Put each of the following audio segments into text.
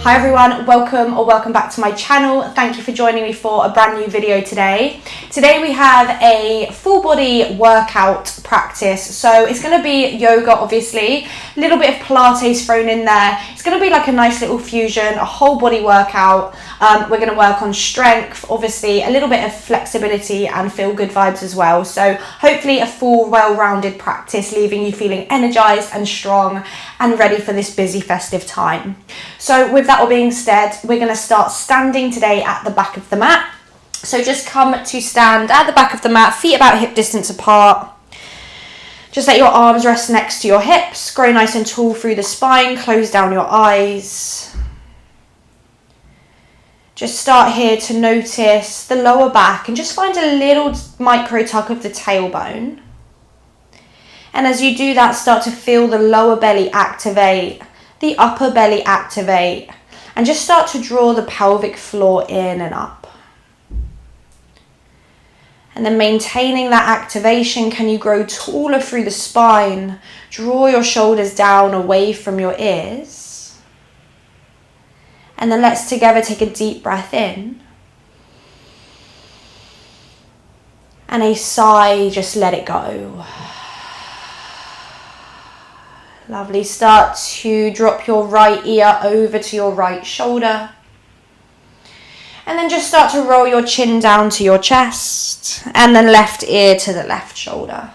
Hi everyone, welcome back to my channel. Thank you for joining me for a brand new video today. Today we have a full body workout practice. So it's going to be yoga, obviously, a little bit of Pilates thrown in there. It's going to be like a nice little fusion, a whole body workout. We're going to work on strength, obviously a little bit of flexibility and feel good vibes as well. So hopefully a full well-rounded practice, leaving you feeling energized and strong and ready for this busy festive time. So with that all being said, we're going to start standing today at the back of the mat. So just come to stand at the back of the mat, feet about hip distance apart. Just let your arms rest next to your hips, grow nice and tall through the spine, close down your eyes. Just start here to notice the lower back and just find a little micro tug of the tailbone. And as you do that, start to feel the lower belly activate, the upper belly activate, and just start to draw the pelvic floor in and up. And then maintaining that activation, can you grow taller through the spine? Draw your shoulders down away from your ears. And then let's together take a deep breath in. And a sigh, just let it go. Lovely. Start to drop your right ear over to your right shoulder. And then just start to roll your chin down to your chest. And then left ear to the left shoulder.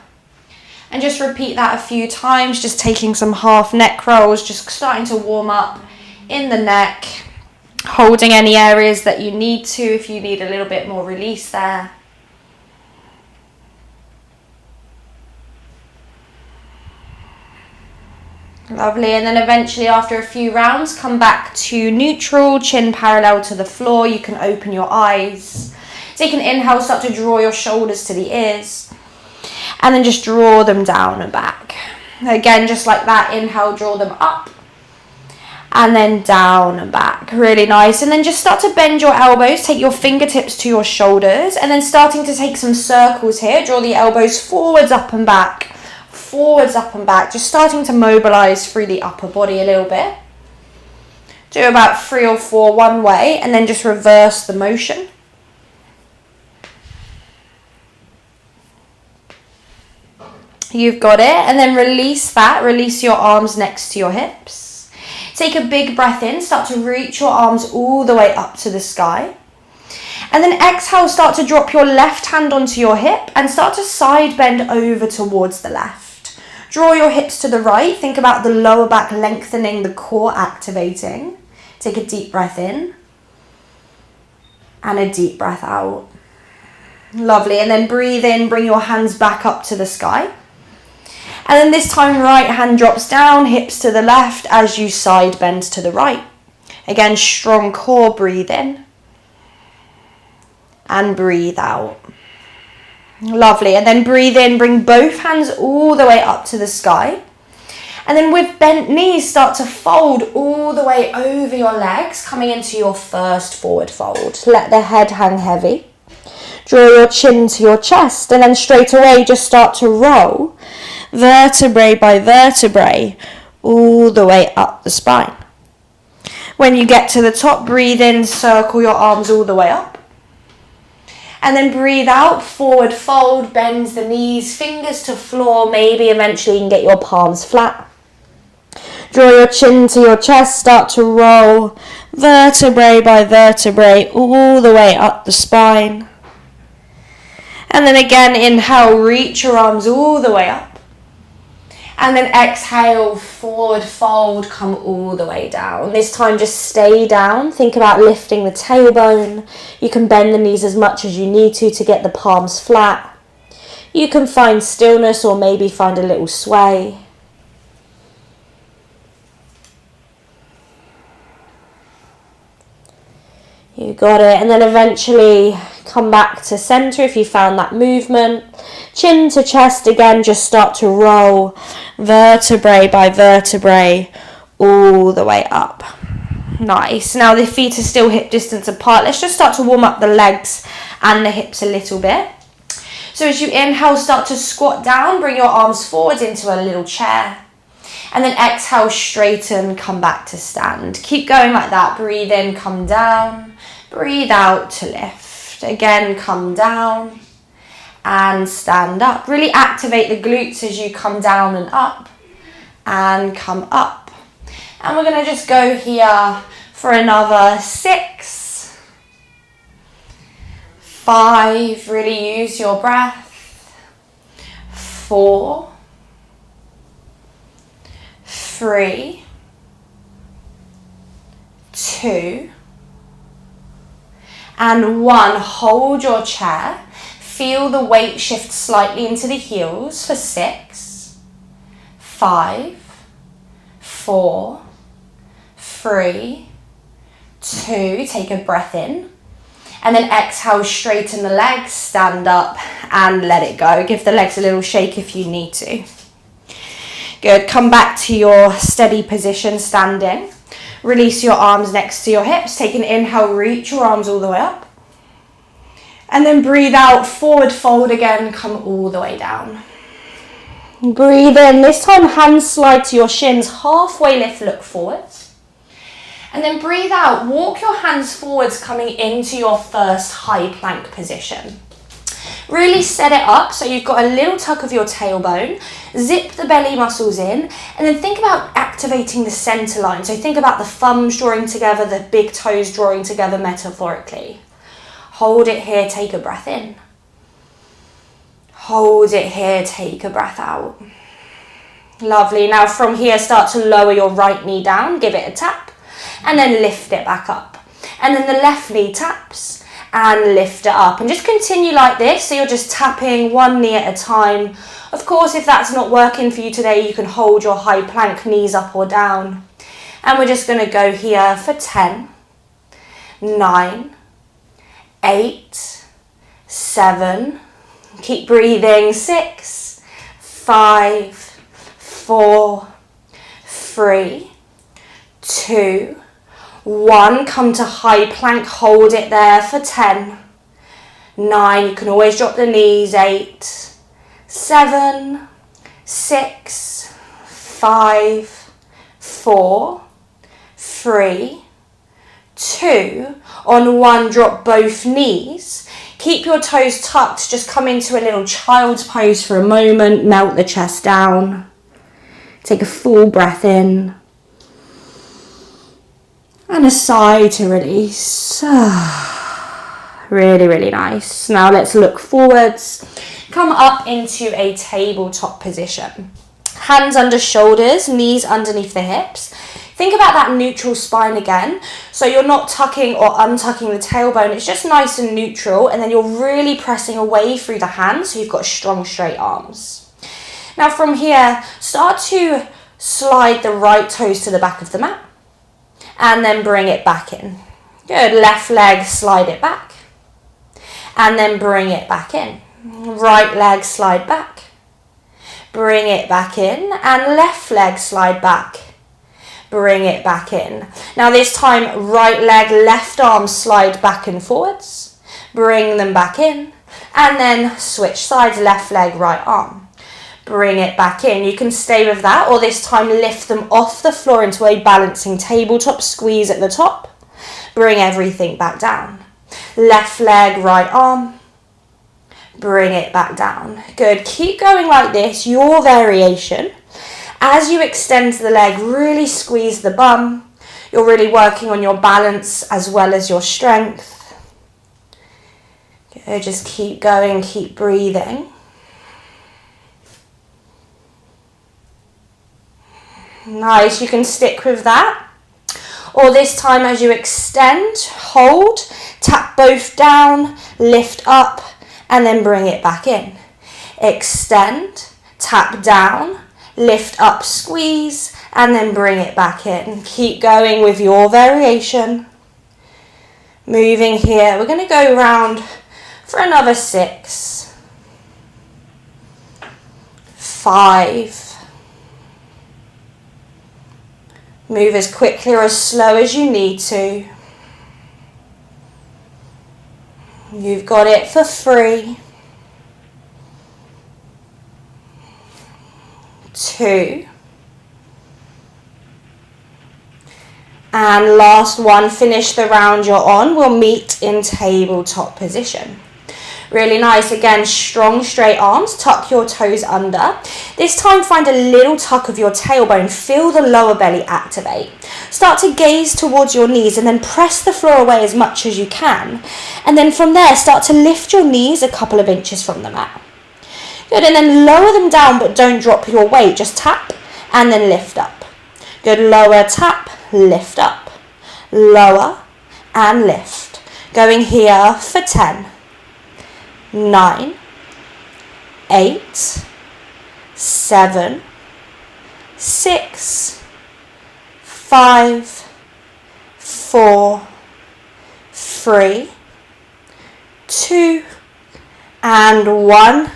And just repeat that a few times, just taking some half neck rolls, just starting to warm up in the neck. Holding any areas that you need to, if you need a little bit more release there. Lovely, and then eventually after a few rounds, come back to neutral, chin parallel to the floor. You can open your eyes. Take an inhale, start to draw your shoulders to the ears. And then just draw them down and back. Again, just like that, inhale, draw them up. And then down and back, really nice. And then just start to bend your elbows, take your fingertips to your shoulders, and then starting to take some circles here. Draw the elbows forwards, up and back, forwards, up and back. Just starting to mobilize through the upper body a little bit. Do about 3 or 4 one way, and then just reverse the motion. You've got it, and then release that. Release your arms next to your hips. Take a big breath in, start to reach your arms all the way up to the sky. And then exhale, start to drop your left hand onto your hip and start to side bend over towards the left. Draw your hips to the right, think about the lower back lengthening, the core activating. Take a deep breath in and a deep breath out. Lovely, and then breathe in, bring your hands back up to the sky. And then this time, right hand drops down, hips to the left as you side bend to the right. Again, strong core, breathe in. And breathe out. Lovely, and then breathe in, bring both hands all the way up to the sky. And then with bent knees, start to fold all the way over your legs, coming into your first forward fold. Let the head hang heavy. Draw your chin to your chest, and then straight away just start to roll vertebrae by vertebrae all the way up the spine. When you get to the top, breathe in, circle your arms all the way up. And then breathe out, forward fold, bend the knees, fingers to floor, maybe eventually you can get your palms flat. Draw your chin to your chest, start to roll vertebrae by vertebrae all the way up the spine. And then again, inhale, reach your arms all the way up. And then exhale, forward fold, come all the way down. This time just stay down. Think about lifting the tailbone. You can bend the knees as much as you need to get the palms flat. You can find stillness or maybe find a little sway. You got it. And then eventually come back to center if you found that movement. Chin to chest again, just start to roll vertebrae by vertebrae all the way up. Nice. Now the feet are still hip distance apart. Let's just start to warm up the legs and the hips a little bit. So as you inhale, start to squat down, bring your arms forward into a little chair. And then exhale, straighten, come back to stand. Keep going like that. Breathe in, come down. Breathe out to lift. Again, come down and stand up. Really activate the glutes as you come down and up and come up. And we're going to just go here for another 6, 5. Really use your breath. 4, 3, 2, and 1. Hold your chair. Feel the weight shift slightly into the heels for 6, 5, 4, 3, 2. Take a breath in. And then exhale, straighten the legs, stand up and let it go. Give the legs a little shake if you need to. Good, come back to your steady position, standing. Release your arms next to your hips. Take an inhale, reach your arms all the way up. And then breathe out, forward fold again, come all the way down. Breathe in, this time hands slide to your shins, halfway lift, look forwards. And then breathe out, walk your hands forwards, coming into your first high plank position. Really set it up so you've got a little tuck of your tailbone, zip the belly muscles in, and then think about activating the center line. So think about the thumbs drawing together, the big toes drawing together metaphorically. Hold it here, take a breath in. Hold it here, take a breath out. Lovely, now from here start to lower your right knee down, give it a tap, and then lift it back up. And then the left knee taps and lift it up. And just continue like this, so you're just tapping one knee at a time. Of course, if that's not working for you today, you can hold your high plank, knees up or down. And we're just gonna go here for 10, 9, 8, 7, keep breathing, 6, 5, 4, 3, 2, 1, come to high plank, hold it there for 10, 9, you can always drop the knees, 8, 7, 6, 5, 4, 3, 2, on 1, drop both knees, keep your toes tucked, just come into a little child's pose for a moment, melt the chest down, take a full breath in, and a sigh to release. Really, really nice. Now let's look forwards, come up into a tabletop position. Hands under shoulders, knees underneath the hips. Think about that neutral spine again. So you're not tucking or untucking the tailbone, it's just nice and neutral, and then you're really pressing away through the hands so you've got strong straight arms. Now from here, start to slide the right toes to the back of the mat and then bring it back in. Good, left leg, slide it back and then bring it back in. Right leg, slide back, bring it back in, and left leg, slide back, bring it back in. Now this time, right leg, left arm, slide back and forwards, bring them back in, and then switch sides, left leg, right arm, bring it back in. You can stay with that, or this time lift them off the floor into a balancing tabletop, squeeze at the top, bring everything back down. Left leg, right arm, bring it back down. Good, keep going like this, your variation. As you extend the leg, really squeeze the bum. You're really working on your balance as well as your strength. Good, just keep going, keep breathing. Nice, you can stick with that. Or this time as you extend, hold, tap both down, lift up, and then bring it back in. Extend, tap down, lift up, squeeze, and then bring it back in. Keep going with your variation. Moving here, we're going to go around for another 6, 5. Move as quickly or as slow as you need to. You've got it for 3, 2, And last one, finish the round you're on. We'll meet in tabletop position. Really nice. Again, strong straight arms. Tuck your toes under. This time, find a little tuck of your tailbone. Feel the lower belly activate. Start to gaze towards your knees and then press the floor away as much as you can. And then from there, start to lift your knees a couple of inches from the mat. Good. And then lower them down, but don't drop your weight. Just tap and then lift up. Good. Lower, tap, lift up. Lower and lift. Going here for 10. 9, 8, 7, 6, 5, 4, 3, 2, and 1.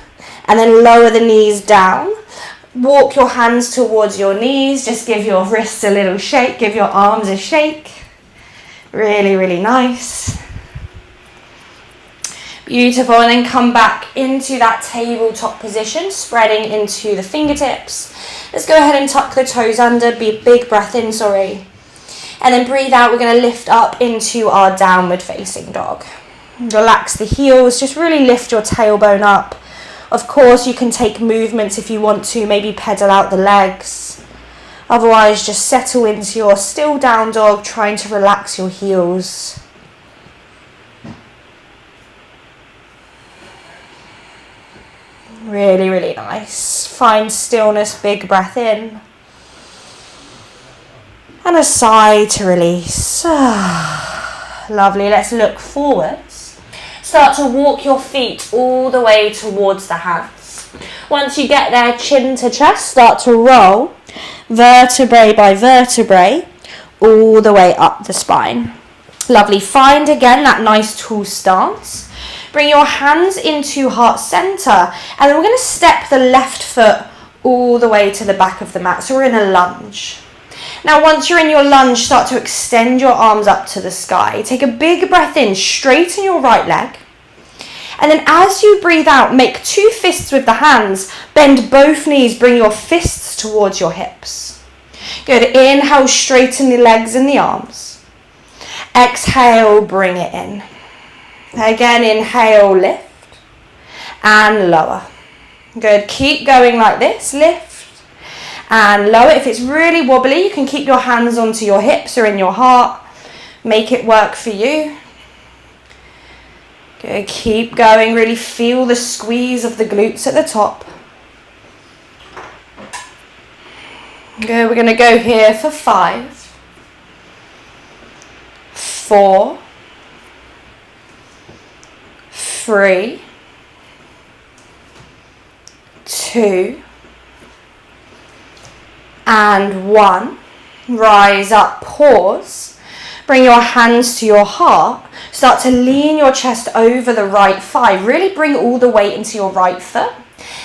And then lower the knees down. Walk your hands towards your knees. Just give your wrists a little shake. Give your arms a shake. Really, really nice. Beautiful. And then come back into that tabletop position, spreading into the fingertips. Let's go ahead and tuck the toes under. Big breath in, And then breathe out. We're going to lift up into our downward facing dog. Relax the heels. Just really lift your tailbone up. Of course, you can take movements if you want to. Maybe pedal out the legs. Otherwise, just settle into your still down dog, trying to relax your heels. Really, really nice. Find stillness, big breath in. And a sigh to release. Lovely. Let's look forwards. Start to walk your feet all the way towards the hands. Once you get there, chin to chest, start to roll vertebrae by vertebrae all the way up the spine. Lovely. Find again that nice tall stance. Bring your hands into heart center, and then we're going to step the left foot all the way to the back of the mat. So we're in a lunge. Now, once you're in your lunge, start to extend your arms up to the sky. Take a big breath in, straighten your right leg. And then as you breathe out, make 2 fists with the hands. Bend both knees, bring your fists towards your hips. Good. Inhale, straighten the legs and the arms. Exhale, bring it in. Again, inhale, lift and lower. Good. Keep going like this. Lift and lower. If it's really wobbly, you can keep your hands onto your hips or in your heart. Make it work for you. Good. Keep going. Really feel the squeeze of the glutes at the top. Good. We're going to go here for 5, 4, 3, 2, and 1. Rise up, pause. Bring your hands to your heart. Start to lean your chest over the right thigh. Really bring all the weight into your right foot.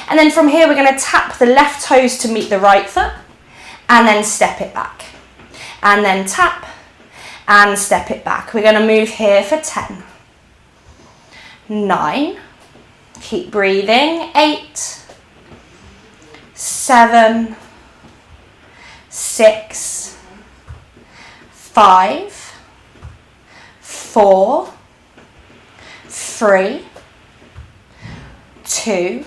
And then from here, we're going to tap the left toes to meet the right foot. And then step it back. And then tap and step it back. We're going to move here for 10. 9, keep breathing, 8, 7, 6, 5, 4, 3, 2,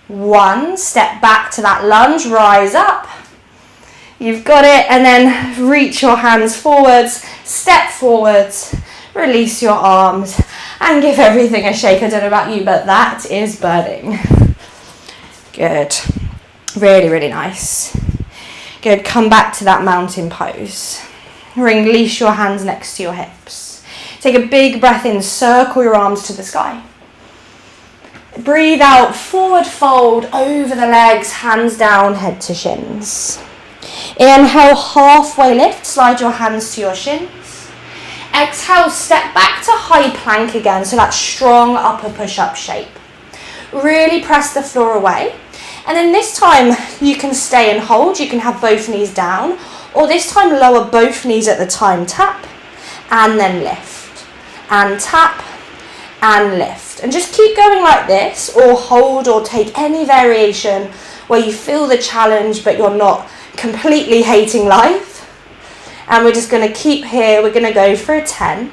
1. Step back to that lunge, rise up. You've got it, and then reach your hands forwards, step forwards, release your arms, and give everything a shake. I don't know about you, but that is burning. Good. Really, really nice. Good. Come back to that mountain pose. Release your hands next to your hips. Take a big breath in. Circle your arms to the sky. Breathe out. Forward fold over the legs. Hands down, head to shins. Inhale, halfway lift. Slide your hands to your shins. Exhale, step back to high plank again, so that strong upper push-up shape. Really press the floor away. And then this time you can stay and hold. You can have both knees down, or this time lower both knees at the time. Tap and then lift. And tap and lift. And just keep going like this, or hold or take any variation where you feel the challenge but you're not completely hating life. And we're just going to keep here. We're going to go for a 10,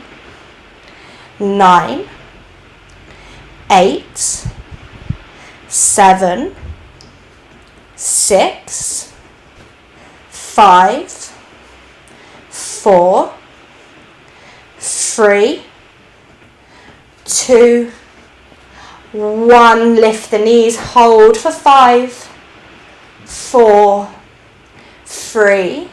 9, 8, 7, 6, 5, 4, 3, 2, 1. Lift the knees, hold for 5, 4, 3,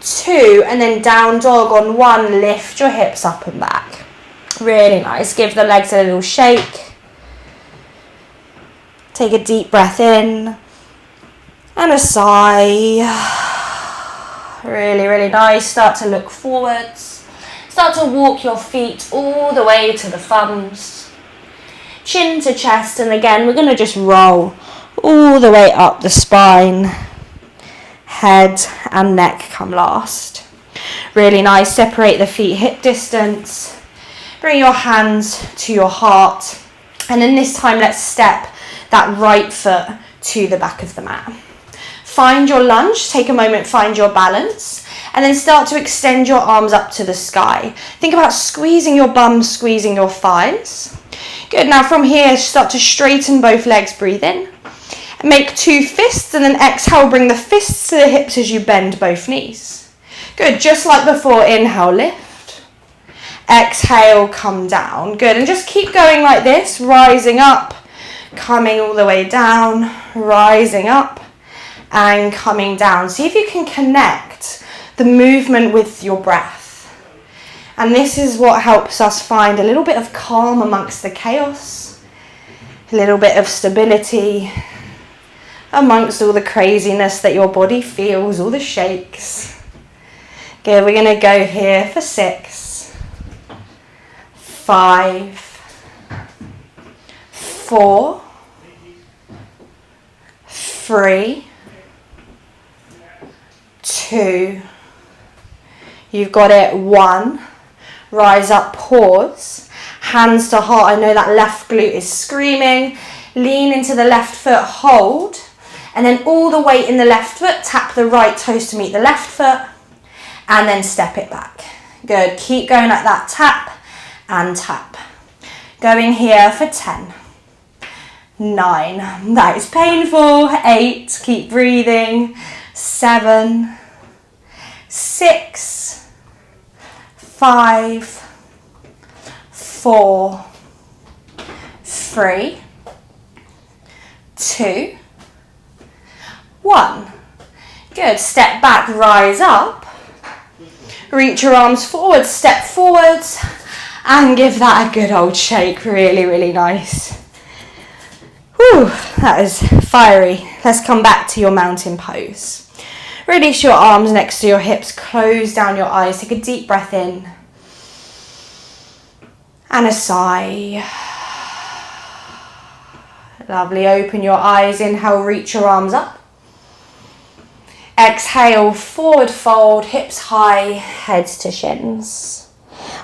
2, and then down dog on 1. Lift your hips up and back. Really nice. Give the legs a little shake. Take a deep breath in and a sigh. Really, really nice. Start to look forwards. Start to walk your feet all the way to the thumbs. Chin to chest, and again, we're going to just roll all the way up the spine. Head and neck come last. Really nice. Separate the feet hip distance. Bring your hands to your heart. And then this time, let's step that right foot to the back of the mat. Find your lunge. Take a moment, find your balance. And then start to extend your arms up to the sky. Think about squeezing your bum, squeezing your thighs. Good. Now from here, start to straighten both legs. Breathe in. Make 2 fists, and then exhale, bring the fists to the hips as you bend both knees. Good, just like before, inhale, lift. Exhale, come down. Good, and just keep going like this, rising up, coming all the way down, rising up, and coming down. See if you can connect the movement with your breath. And this is what helps us find a little bit of calm amongst the chaos, a little bit of stability, amongst all the craziness that your body feels, all the shakes. Good, we're going to go here for 6, 5, 4, 3, 2, you've got it, 1, rise up, pause, hands to heart. I know that left glute is screaming. Lean into the left foot, hold. And then all the weight in the left foot, tap the right toes to meet the left foot, and then step it back. Good, keep going like that, tap and tap. Going here for 10, 9, that is painful, 8, keep breathing, 7, 6, 5, 4, 3, 2, 1. Good. Step back, rise up. Reach your arms forward, step forwards, and give that a good old shake. Really, really nice. Whew, that is fiery. Let's come back to your mountain pose. Release your arms next to your hips. Close down your eyes. Take a deep breath in. And a sigh. Lovely. Open your eyes. Inhale, reach your arms up. Exhale, forward fold, hips high, head to shins.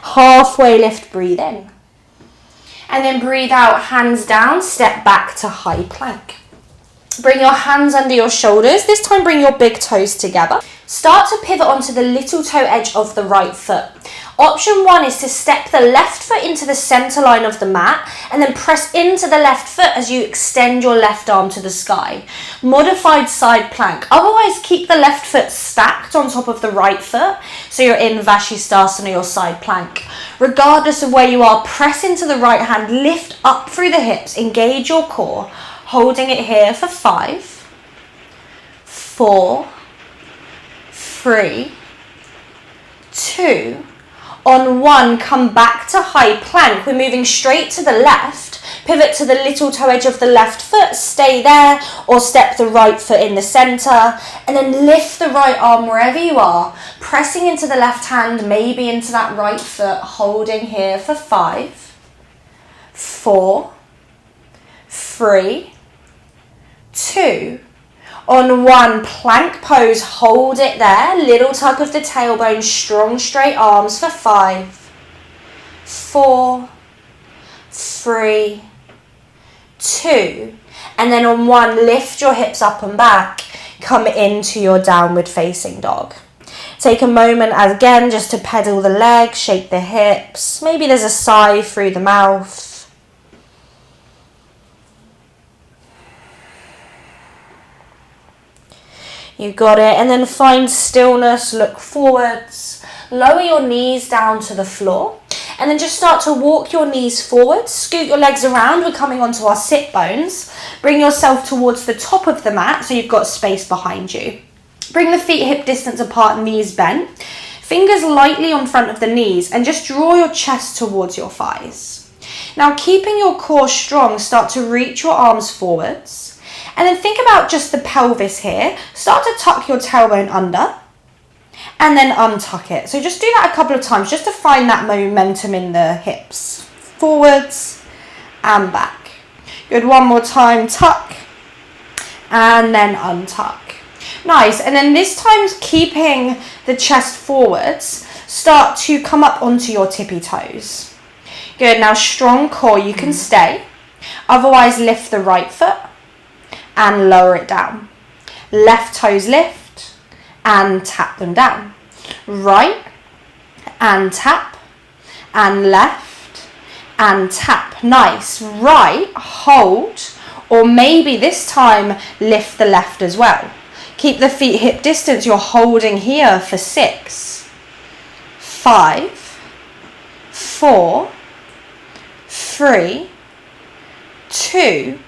Halfway lift, breathe in. And then breathe out, hands down, step back to high plank. Bring your hands under your shoulders. This time bring your big toes together. Start to pivot onto the little toe edge of the right foot. Option 1 is to step the left foot into the center line of the mat and then press into the left foot as you extend your left arm to the sky. Modified side plank. Otherwise, keep the left foot stacked on top of the right foot so you're in Vashisthasana, your side plank. Regardless of where you are, press into the right hand, lift up through the hips, engage your core, holding it here for 5, 4, 3, 2, on 1, come back to high plank. We're moving straight to the left. Pivot to the little toe edge of the left foot. Stay there or step the right foot in the center. And then lift the right arm wherever you are. Pressing into the left hand, maybe into that right foot. Holding here for 5, 4, 3, 2, on 1, plank pose, hold it there, little tug of the tailbone, strong straight arms for 5, 4, 3, 2, and then on 1, lift your hips up and back, come into your downward facing dog. Take a moment again just to pedal the legs, shake the hips. Maybe there's a sigh through the mouth. You got it. And then find stillness, look forwards. Lower your knees down to the floor. And then just start to walk your knees forward. Scoot your legs around. We're coming onto our sit bones. Bring yourself towards the top of the mat so you've got space behind you. Bring the feet hip distance apart, knees bent. Fingers lightly on front of the knees and just draw your chest towards your thighs. Now, keeping your core strong, start to reach your arms forwards. And then think about just the pelvis here. Start to tuck your tailbone under and then untuck it. So just do that a couple of times just to find that momentum in the hips. Forwards and back. Good, one more time, tuck and then untuck. Nice, and then this time keeping the chest forwards, start to come up onto your tippy toes. Good, now strong core, you can stay. Otherwise lift the right foot and lower it down. Left toes lift and tap them down. Right and tap and left and tap. Nice, right, hold, or maybe this time lift the left as well. Keep the feet hip distance. You're holding here for 6, 5, 4, 3, 2.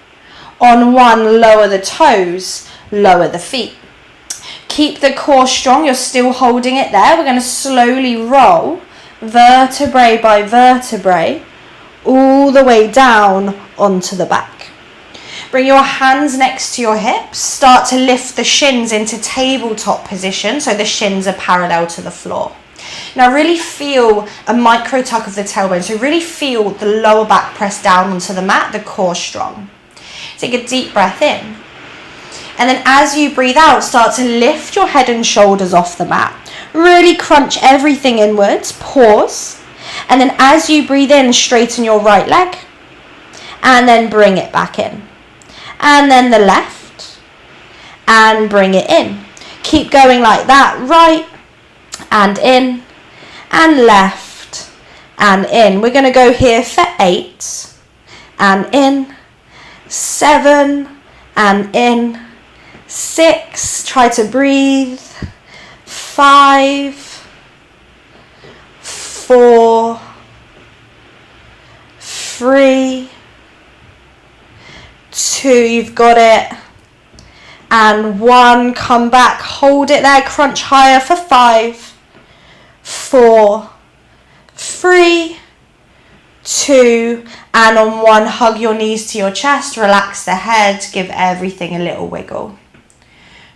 On 1, lower the toes, lower the feet. Keep the core strong. You're still holding it there. We're going to slowly roll vertebrae by vertebrae all the way down onto the back. Bring your hands next to your hips. Start to lift the shins into tabletop position so the shins are parallel to the floor. Now really feel a micro tuck of the tailbone. So really feel the lower back press down onto the mat, the core strong. Take a deep breath in. And then as you breathe out, start to lift your head and shoulders off the mat. Really crunch everything inwards. Pause. And then as you breathe in, straighten your right leg. And then bring it back in. And then the left, and bring it in. Keep going like that, right, and in, and left, and in. We're going to go here for 8, and in, 7, and in, 6, try to breathe, 5, 4, 3, 2, you've got it, and 1, come back, hold it there, crunch higher for 5, 4, 3, 2, and on 1, hug your knees to your chest, relax the head, give everything a little wiggle.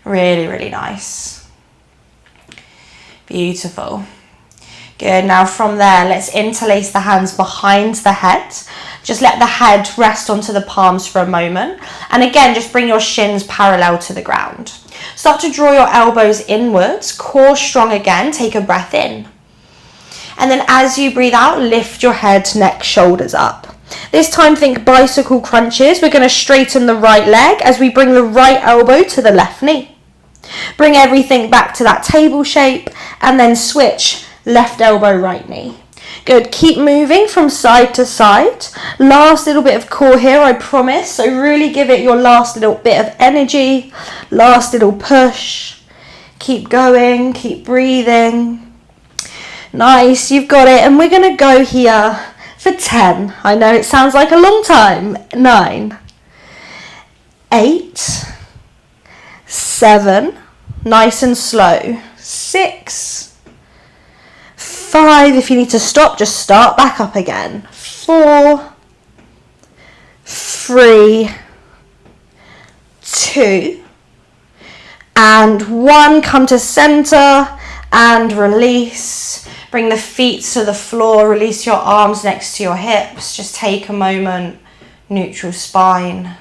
Really, really nice. Beautiful. Good, now from there, let's interlace the hands behind the head. Just let the head rest onto the palms for a moment. And again, just bring your shins parallel to the ground. Start to draw your elbows inwards, core strong again, take a breath in. And then as you breathe out, lift your head, neck, shoulders up. This time think bicycle crunches. We're going to straighten the right leg as we bring the right elbow to the left knee. Bring everything back to that table shape and then switch left elbow, right knee. Good, keep moving from side to side. Last little bit of core here, I promise. So really give it your last little bit of energy, last little push. Keep going, keep breathing. Nice, you've got it. And we're going to go here for 10. I know it sounds like a long time. 9, 8, 7, nice and slow. 6, 5, if you need to stop, just start back up again. 4, 3, 2, and 1. Come to center and release. Bring the feet to the floor, release your arms next to your hips. Just take a moment, neutral spine.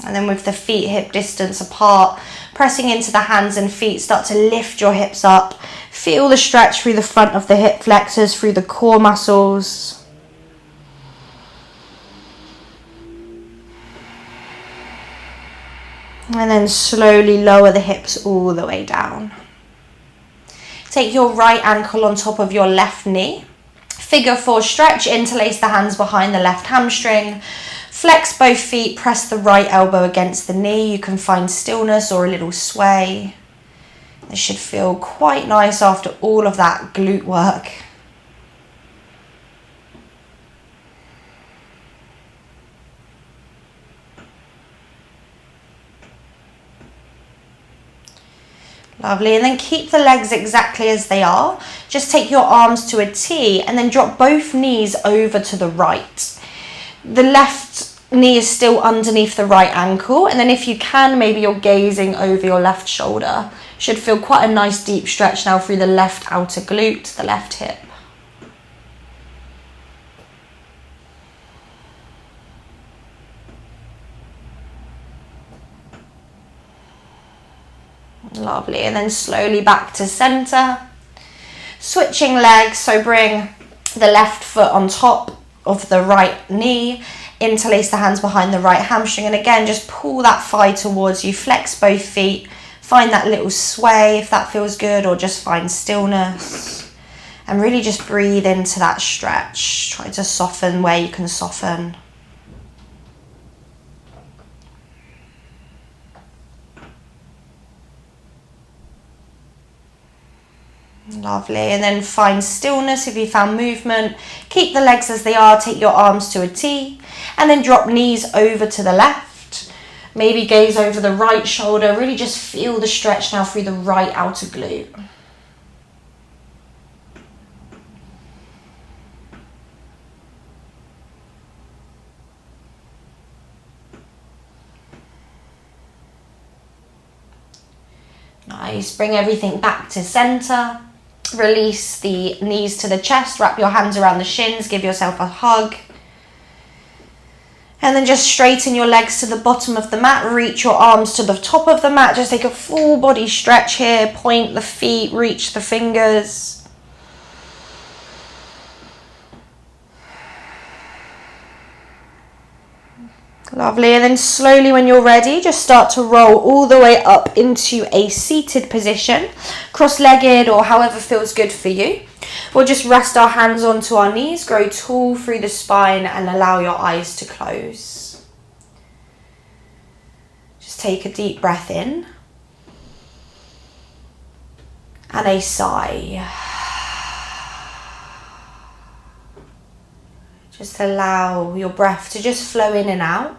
And then with the feet hip distance apart, pressing into the hands and feet, start to lift your hips up. Feel the stretch through the front of the hip flexors, through the core muscles. And then slowly lower the hips all the way down. Take your right ankle on top of your left knee. Figure 4 stretch, interlace the hands behind the left hamstring. Flex both feet, press the right elbow against the knee. You can find stillness or a little sway. This should feel quite nice after all of that glute work. Lovely, and then keep the legs exactly as they are. Just take your arms to a T and then drop both knees over to the right. The left knee is still underneath the right ankle, and then if you can, maybe you're gazing over your left shoulder. Should feel quite a nice deep stretch now through the left outer glute, the left hip. Lovely, and then slowly back to center. Switching legs, so bring the left foot on top of the right knee, interlace the hands behind the right hamstring, and again just pull that thigh towards you, flex both feet, find that little sway if that feels good, or just find stillness, and really just breathe into that stretch. Try to soften where you can soften. Lovely, and then find stillness if you found movement. Keep the legs as they are, take your arms to a T, and then drop knees over to the left. Maybe gaze over the right shoulder, really just feel the stretch now through the right outer glute. Nice, bring everything back to center. Release the knees to the chest, wrap your hands around the shins, give yourself a hug. And then just straighten your legs to the bottom of the mat, reach your arms to the top of the mat, just take a full body stretch here, point the feet, reach the fingers. Lovely, and then slowly when you're ready, just start to roll all the way up into a seated position, cross-legged or however feels good for you. We'll just rest our hands onto our knees, grow tall through the spine and allow your eyes to close. Just take a deep breath in and a sigh. Just allow your breath to just flow in and out.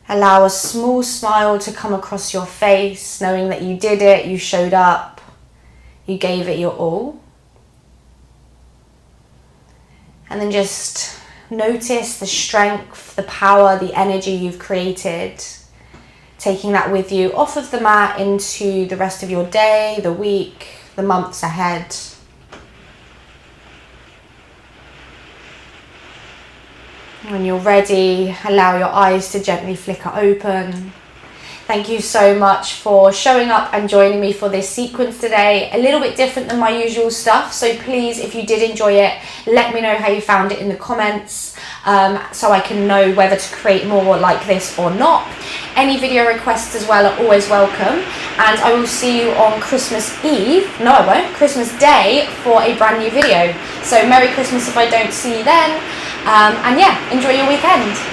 Allow a small smile to come across your face, knowing that you did it, you showed up, you gave it your all. And then just notice the strength, the power, the energy you've created. Taking that with you off of the mat into the rest of your day, the week, the months ahead. When you're ready, allow your eyes to gently flicker open. Thank you so much for showing up and joining me for this sequence today. A little bit different than my usual stuff, so please, if you did enjoy it, let me know how you found it in the comments, so I can know whether to create more like this or not. Any video requests as well are always welcome, and I will see you on Christmas Eve, no I won't, Christmas Day for a brand new video. So Merry Christmas if I don't see you then, and yeah, enjoy your weekend.